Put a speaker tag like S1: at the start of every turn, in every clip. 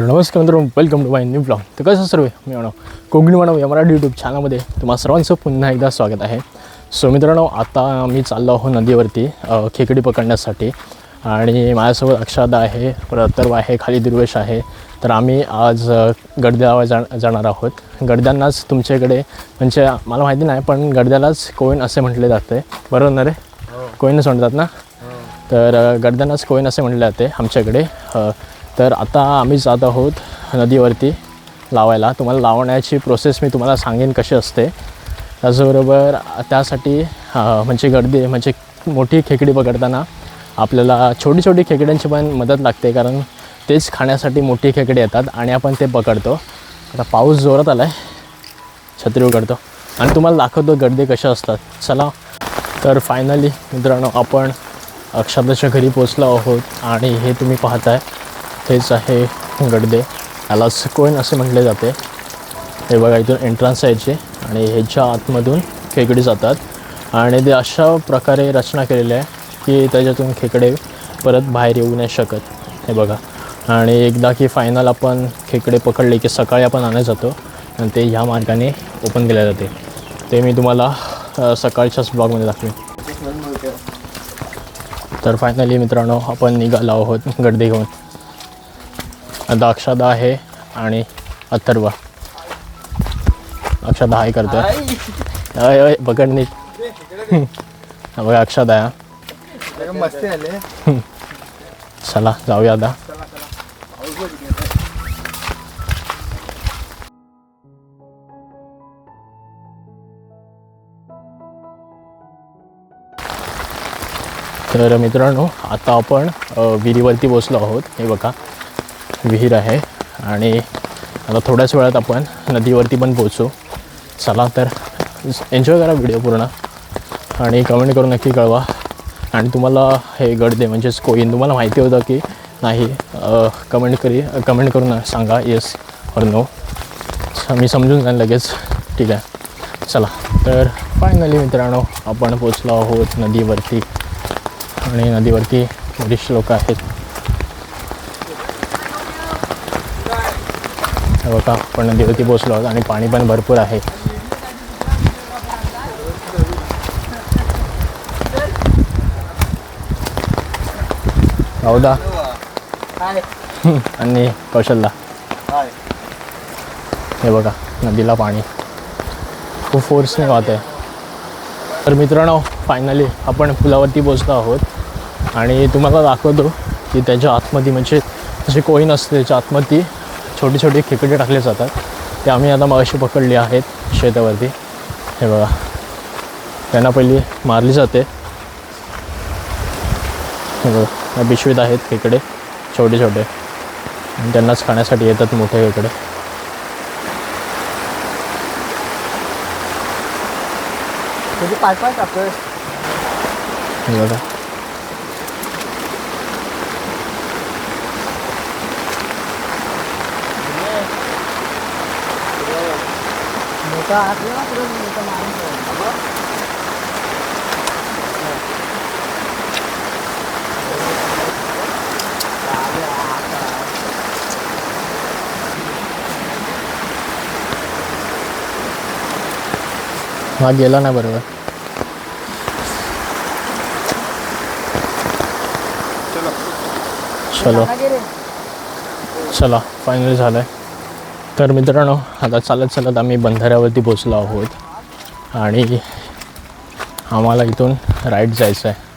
S1: नमस्कार मित्रांनो, welcome to my new blog. तर कसं सर्व मी म्हणू कोकणी म्हणू या मराठी यूट्यूब चॅनलमध्ये तुम्हा सर्वांचं पुन्हा एकदा स्वागत आहे. सो मित्रांनो, आता मी चाललो आहो नदीवरती खेकडी पकडण्यासाठी आणि माझ्यासोबत अक्षदा आहे, अथर्व आहे, खाली दुर्वेश आहे. तर आम्ही आज गडद्याला जाणार आहोत. गडद्यांनाच तुमच्याकडे म्हणजे मला माहिती नाही, पण गडद्यालाच कोयन असे म्हटले जाते, बरोबर ना रे? कोयनच म्हणतात ना. तर गडद्यांनाच कोयन असे म्हटले जाते आमच्याकडे. तर आता आम्ही जात आहोत नदीवरती लावायला. तुम्हाला लावण्याची प्रोसेस मी तुम्हाला सांगेन कशी असते. त्याचबरोबर त्यासाठी म्हणजे गडदे म्हणजे मोठी खेकडी पकडताना आपल्याला छोटी छोटी खेकड्यांची पण मदत लागते, कारण तेच खाण्यासाठी मोठी खेकडे येतात आणि आपण ते पकडतो. आता पाऊस जोरात आला आहे, छत्री उघडतो आणि तुम्हाला दाखवतो गडदे कसे असतात. चला. तर फायनली मित्रांनो, आपण अक्षदाच्या घरी पोचलो आहोत आणि हे तुम्ही पाहताय हेच आहे गडदे. यालाच कोयन असे म्हटले जाते. हे बघा, इथून एंट्रन्स यायचे आणि ह्याच्या आतमधून खेकडी जातात आणि ते अशा प्रकारे रचना केलेली आहे की त्याच्यातून खेकडे परत बाहेर येऊ नाही शकत. हे बघा, आणि एकदा की फायनल आपण खेकडे पकडले की सकाळी आपण आणायला जातो आणि ते ह्या मार्गाने ओपन केले जाते. ते मी तुम्हाला सकाळच्याच ब्लॉगमध्ये दाखवेन. तर फायनली मित्रांनो, आपण निघालो आहोत गडदे घेऊन. आता अक्षदा आहे आणि अथर्व. अक्षदा हाय करतोय. अय पकड नीट. बघा अक्षदा आहे.
S2: मस्त आले.
S1: चला जाऊया आता. तर मित्रांनो, आता आपण विहिरीवरती पोचलो आहोत. हे बघा, विहीर आहे आणि आता थोड्याच वेळात आपण नदीवरती पण पोचू. चला तर एन्जॉय करा व्हिडिओ पूर्ण आणि कमेंट करून नक्की कळवा. आणि तुम्हाला हे गडदे म्हणजेच कोयन तुम्हाला माहिती होतं की नाही, कमेंट करून सांगा येस और नो. मी समजून जाईन लगेच. ठीक आहे, चला. तर फायनली मित्रांनो, आपण पोचलो आहोत नदीवरती आणि नदीवरती बरीचशी लोक आहेत. बघा, आपण नदीवरती पोचलो आहोत आणि पाणी पण भरपूर आहे. राहुदा आणि कौशलला. हे बघा, नदीला पाणी खूप फोर्सने वाहत आहे. तर मित्रांनो, फायनली आपण पुलावरती पोचलो आहोत आणि तुम्हाला दाखवतो की त्याच्या आतमध्ये म्हणजे जे कोईन असते त्याच्या आतमध्ये छोटे छोटे खेकडे टाकले जातात. ते आम्ही आता मगाशी पकडले आहेत शेतावरती. हे बघा, त्यांना पहिली मारली जाते. हे बघा, या पिशवीत आहेत खेकडे छोटे छोटे आणि त्यांनाच खाण्यासाठी येतात मोठे खेकडे. हे बघा, हा गेला नाही बरोबर. चलो चला, फायनली झालं आहे. तर मित्रांनो, आता चालत आम्ही बंधाऱ्यावरती पोचलो आहोत आणि आम्हाला इथून राईट जायचं आहे.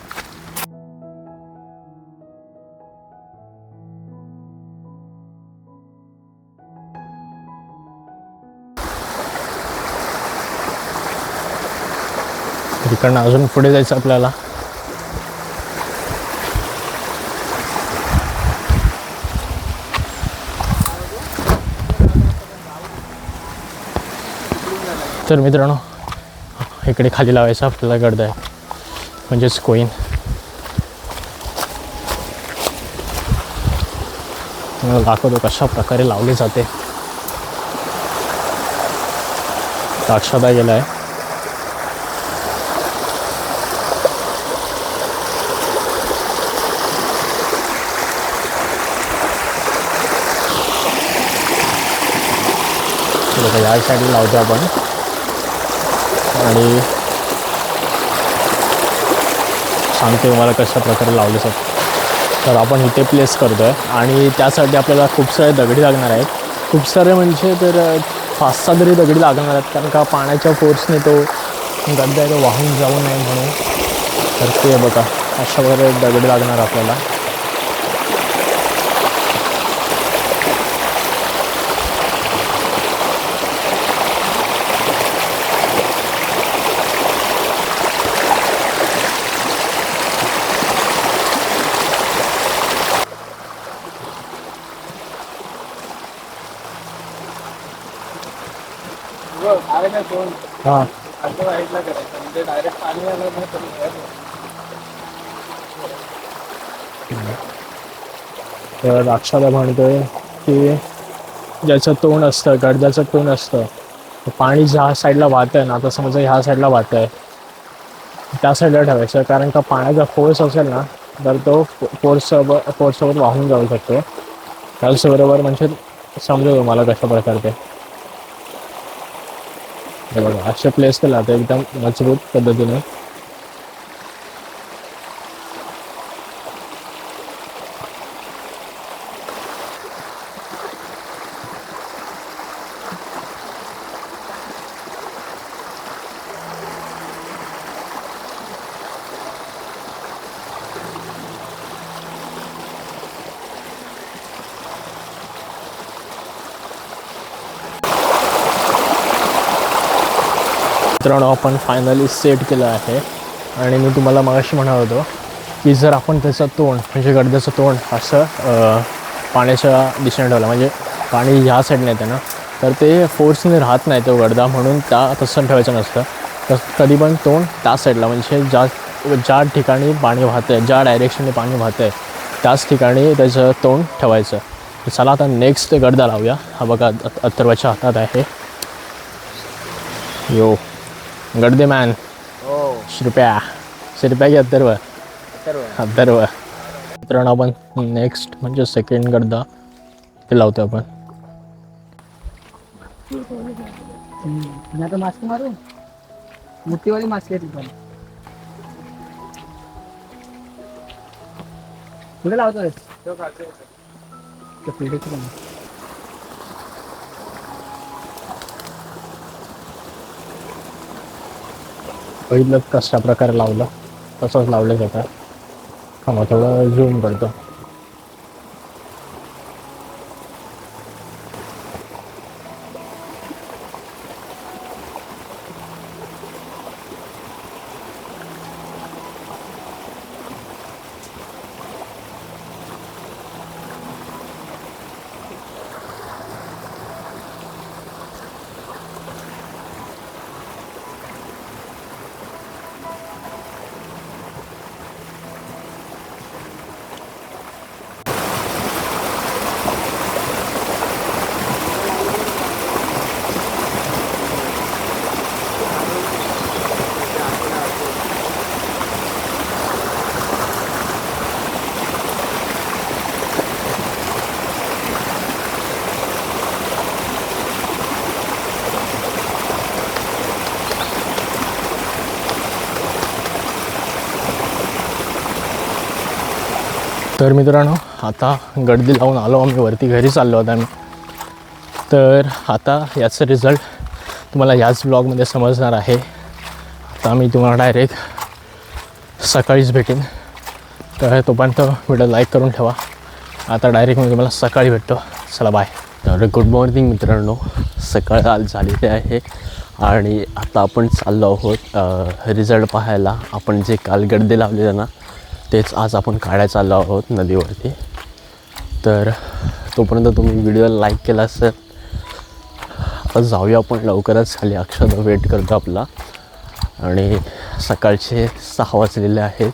S1: तिकडनं अजून पुढे जायचं आपल्याला. तर मित्रांनो, इकडे खाली लावायचं आपल्याला गडदं आहे म्हणजेच कोईन. तुम्हाला दाखवतो कशा प्रकारे लावली जाते. अक्षदा गेला आहे. बघा या साईडला लावतो आपण आणि सांगते तुम्हाला कशा प्रकारे लावले सर. तर आपण इथे प्लेस करतो आहे आणि त्यासाठी आपल्याला खूप सारे दगडी लागणार आहेत. खूप सारे म्हणजे तर 5-6 तरी दगडी लागणार आहेत, कारण का पाण्याच्या फोर्सने तो गड्डा आहे तो वाहून जाऊ नये म्हणून. तर ते बघा अशा प्रकारे दगडी लागणार आपल्याला. हां तर अक्षाला म्हणतोय की ज्याचं तोंड असतं, गडद्याचं तोंड असतं, पाणी ज्या साईडला वाहतं आहे ना, आता समजा ह्या साईडला वाहतं आहे त्या साईडला ठेवायचं, कारण का पाण्याचा फोर्स असेल ना तर तो फोर्ससोबत वाहून जाऊ शकतो. त्याचबरोबर म्हणजे समजेल तुम्हाला कशा प्रकारे ते बघा असे प्लेस केला तर एकदम मजबूत पद्धतीने. मित्रांनो आपण फायनली सेट केलं आहे आणि मी तुम्हाला मगाशी म्हणत होतो की जर आपण त्याचं तोंड म्हणजे गडद्याचं तोंड असं पाण्याच्या दिशेने ठेवलं, म्हणजे पाणी ह्या साईडने येतं ना, तर ते फोर्सने राहत नाही तो गडदा, म्हणून तसं ठेवायचं नसतं. तर कधी पण तोंड त्या साईडला म्हणजे ज्या ठिकाणी पाणी वाहतं आहे, ज्या डायरेक्शनने पाणी वाहतं आहे त्याच ठिकाणी त्याचं तोंड ठेवायचं. चला आता नेक्स्ट गडदा लावूया. हा बघा अथर्वच्या हातात आहे. यो गडदे मॅन. शिरप्या की अथर्व? अथर्व. मित्रांनो आपण नेक्स्ट म्हणजे सेकंड गडदा ते लावतो आपण.
S2: आता मास्क मारू, मोठीवाली मास्क आहे तिथं. कुठे लावतोय?
S1: पहिलं कशा प्रकारे लावलं तसंच लावलं जातं. हा थोडं झूम करतो. तर मित्रांनो आता गडदी लावून आलो आम्ही वरती, घरी चाललो होतो आम्ही. तर आता याचं रिझल्ट तुम्हाला याच ब्लॉगमध्ये समजणार आहे. आता मी तुम्हाला डायरेक्ट सकाळीच भेटेन. तर तोपर्यंत व्हिडिओ लाईक करून ठेवा. आता डायरेक्ट मी तुम्हाला सकाळी भेटतो. चला बाय. तर गुड मॉर्निंग मित्रांनो, सकाळ आज झालेली आहे आणि आता आपण चाललो आहोत रिझल्ट पाहायला. आपण जे काल गडदे लावलेले ना तेच आज आपण काढायला चाललो आहोत नदीवरती. तर तोपर्यंत तुम्ही व्हिडिओ लाईक केला असेल. आता जाऊया आपण लवकरच. खाली अक्षर वेट करतो आपला आणि सकाळचे 6 वाजलेले आहेत.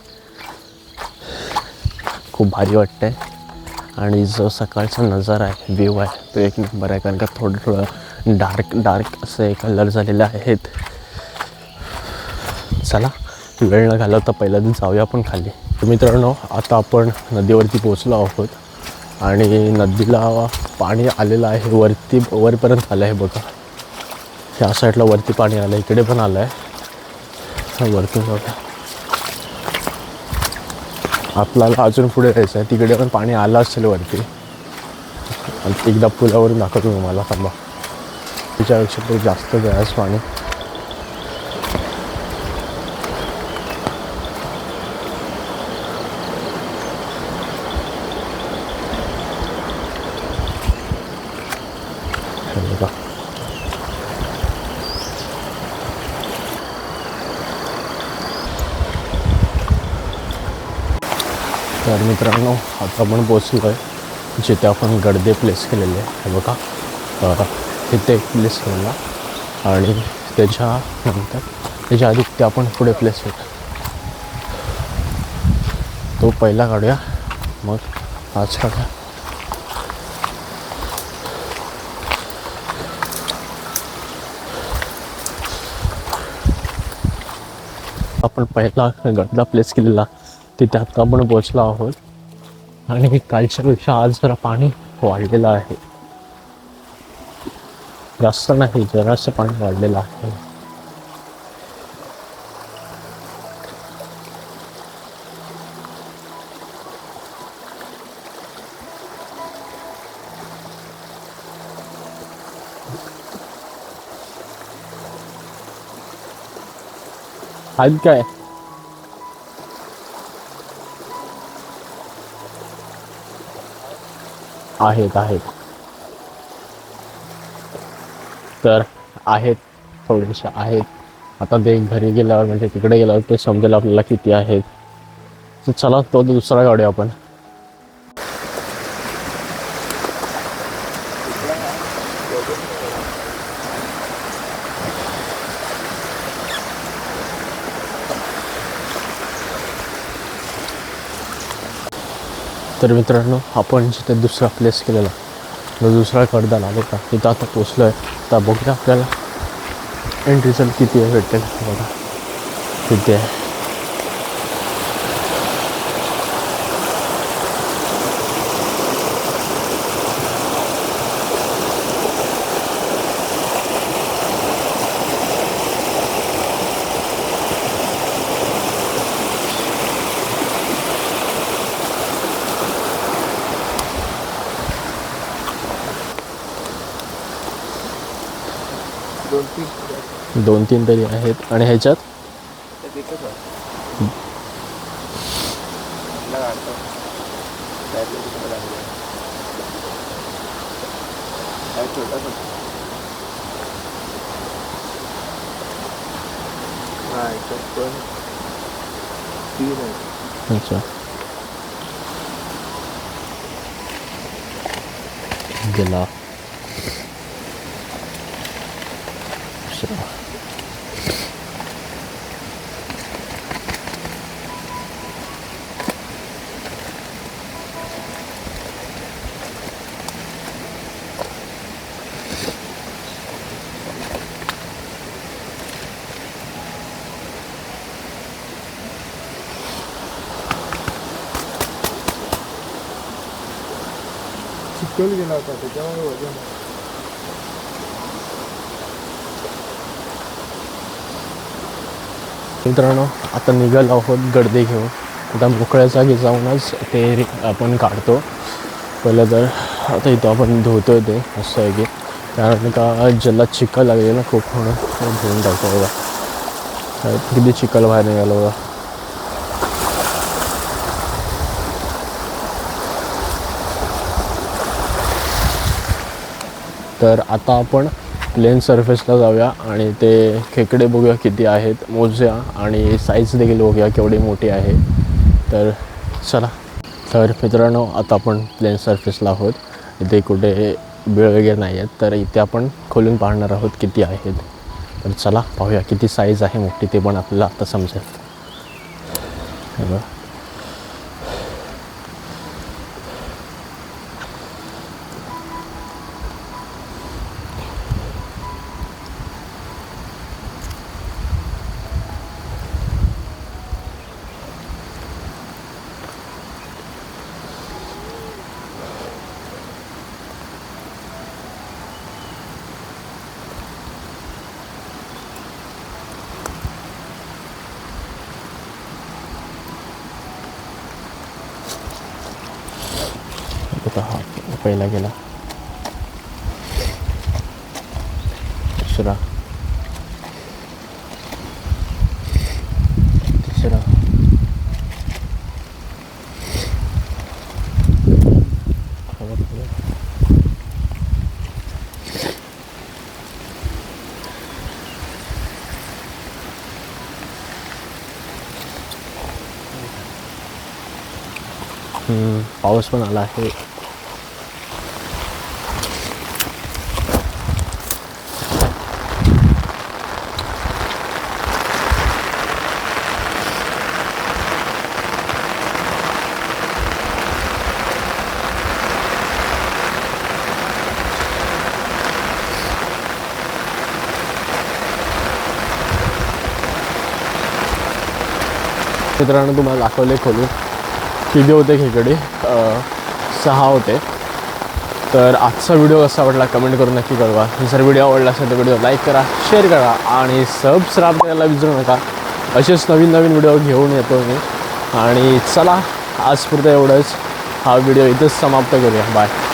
S1: खूप भारी वाटतं आहे आणि जो सकाळचा नजारा आहे, व्ह्यू आहे तो एक नंबर आहे. कारण का थोडं डार्क असे कलर झालेले आहेत. चला वेळ न घालवता पहिल्या दिवस जाऊया आपण खाली. मित्रांनो आता आपण नदीवरती पोचलो आहोत आणि नदीला पाणी आलेलं आहे, वरपर्यंत आलं आहे बघा. ह्या साईडला वरती पाणी आलं, इकडे पण आलं आहे वरतून बघा. आपल्याला अजून पुढे जायचं आहे, तिकडे पण पाणी आलं असेल वरती. आणि एकदा पुलावरून दाखवतो तुम्हाला, थांबा. त्याच्यापेक्षा तरी जास्त गॅस पाणी. तर मित्रांनो, आता आपण पोचलो आहे जिथे आपण गडदे प्लेस केलेले आहे. बघा, तिथे एक प्लेस केलेला आणि त्याच्यानंतर त्याच्या आधी ते आपण पुढे प्लेस केला, तो पहिला काढूया, मग आज काढूया. आपण पहिला गडदा प्लेस केलेला तिथे आता आपण पोचलो आहोत. आणि कालच्यापेक्षा आज जरा पाणी वाढलेलं आहे, जास्त नाही, जरासं पाणी वाढलेलं आहे. आज काय आहेत तर आहेत, थोडेसे आहेत. आता ते घरी गेल्यावर म्हणजे तिकडे गेल्यावर ते समजेल आपल्याला किती आहेत. तर चला, तो दुसरा काढूया आपण. तर मित्रांनो, आपण जिथे दुसरा प्लेस केलेला, तो दुसरा कडदा लागेल का, तिथं आता पोचलो आहे. आता बघूया आपल्याला एंड रिझल्ट किती आहे भेटेल. बघा किती आहे. दोन तीन तरी आहेत. आणि ह्याच्यात अच्छा गेला.
S2: चिखल गेला होता त्याच्यामुळे वजन.
S1: मित्रांनो, आता निघालो आहोत गडदे घेऊन. आता मोकळ्या जागी जाऊनच ते आपण काढतो. पहिलं तर आता इथं आपण धुतो ते असं आहे की, कारण का ज्याला चिखल लागले ना खूप, म्हणून धुवून टाकतो. बघा किती चिखल बाहेर निघालं बघा. तर आता आपण प्लेन सरफेसला जाऊया आणि ते खेकडे बघूया किती आहेत, मोजूया आणि साईज देखील बघूया केवढी मोठी आहे. तर चला. तर मित्रांनो, आता आपण प्लेन सरफेसला आहोत. इथे कुठे बिळ वगैरे नाही आहेत, तर इथे आपण खोलून पाहणार आहोत किती आहेत. तर चला पाहूया किती साईज आहे मोठी, ते पण आपल्याला आता समजेल. पहिला गेला, दुसरा, तिसरा, पाऊस पण आला आहे. मित्रांनो तुम्हाला दाखवले खोलून किती होते खेकडे, 6 होते. तर आजचा व्हिडिओ कसा वाटला कमेंट करून नक्की कळवा. जर व्हिडिओ आवडला असेल तर व्हिडिओ लाईक करा, शेअर करा आणि सबस्क्राईब करायला विसरू नका. असेच नवीन नवीन व्हिडिओ घेऊन येतो मी. आणि चला आजपुरतं एवढंच. हा व्हिडिओ इथंच समाप्त करूया. बाय.